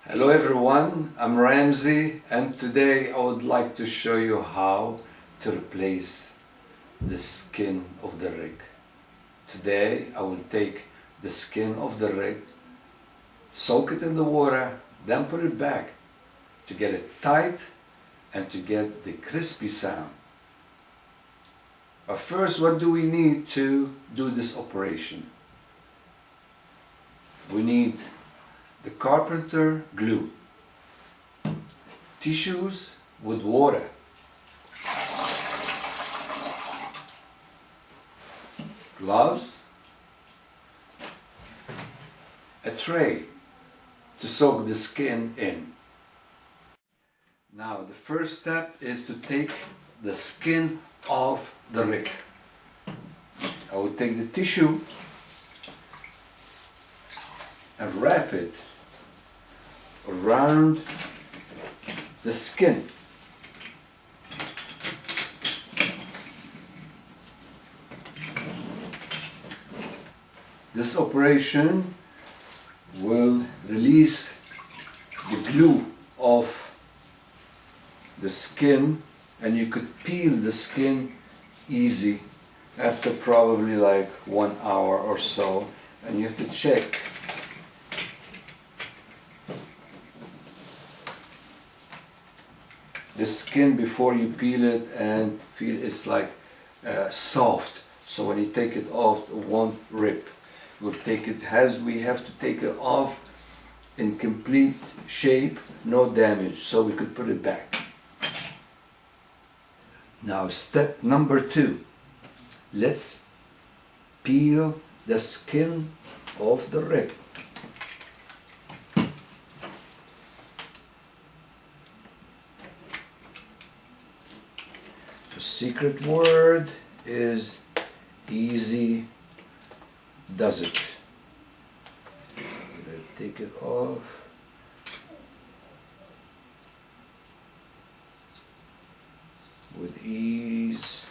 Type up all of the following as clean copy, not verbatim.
Hello everyone, I'm Ramzi and today I would like to show you how to replace the skin of the Riqq. Today I will take the skin of the Riqq, soak it in the water, then put it back to get it tight and to get the crispy sound. But first, what do we need to do this operation? We need the carpenter glue, tissues with water, gloves, a tray to soak the skin in. Now the first step is to take the skin off the Riqq. I will take the tissue and wrap it around the skin. This operation will release the glue off the skin, and you could peel the skin easy after probably like 1 hour or so, and you have to check the skin before you peel it and feel it's like soft, so when you take it off it won't rip. We have to take it off in complete shape, no damage, so we could put it back. Now step number 2, let's peel the skin of the Riqq. The secret word is easy does it. Take it off. With ease.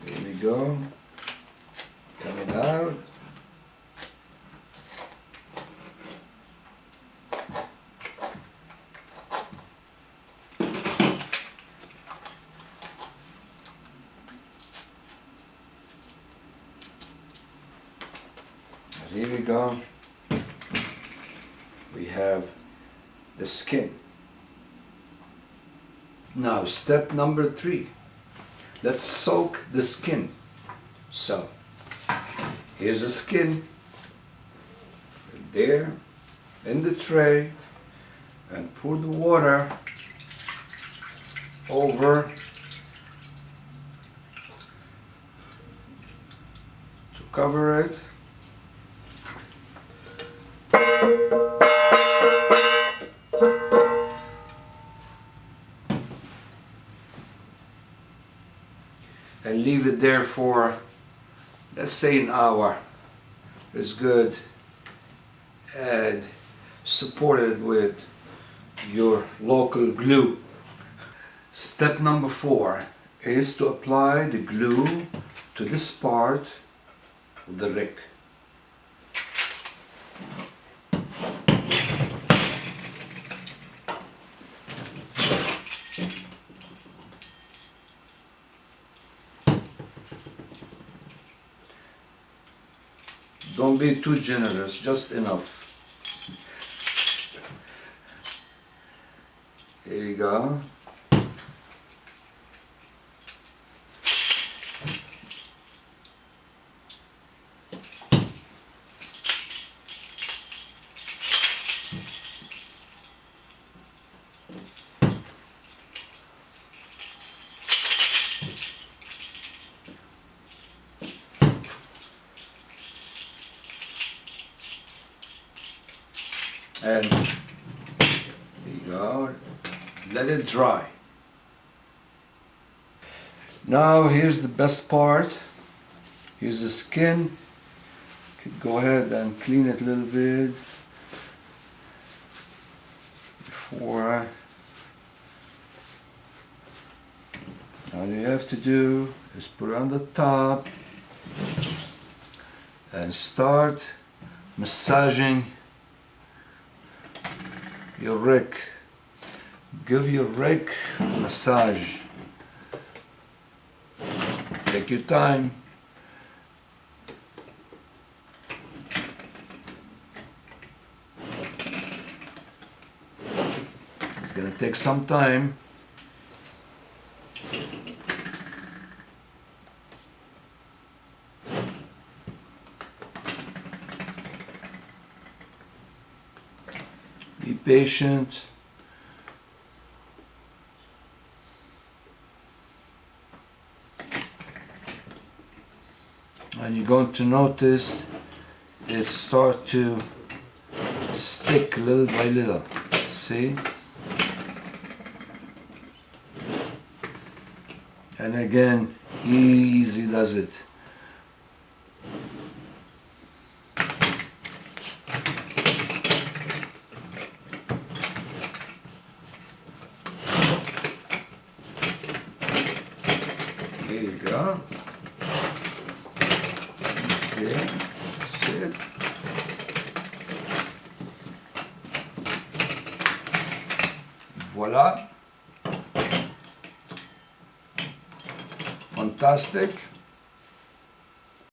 There we go. Coming out. Here we go. We have the skin. Now step number 3. Let's soak the skin. So here's the skin right there in the tray, and pour the water over to cover it. And leave it there for, let's say, an hour. It's good. And support it with your local glue. Step number 4 is to apply the glue to this part of the Riqq. Don't be too generous, just enough. Here you go. And there you go, let it dry. Now here's the best part. Here's the skin. Go ahead and clean it a little bit before. All you have to do is put it on the top and start massaging your Riqq. Give your Riqq a massage. Take your time. It's gonna take some time. Be patient. And you're going to notice it start to stick little by little. See? And again, easy does it. There you go. Okay, that's it. Voila. Fantastic.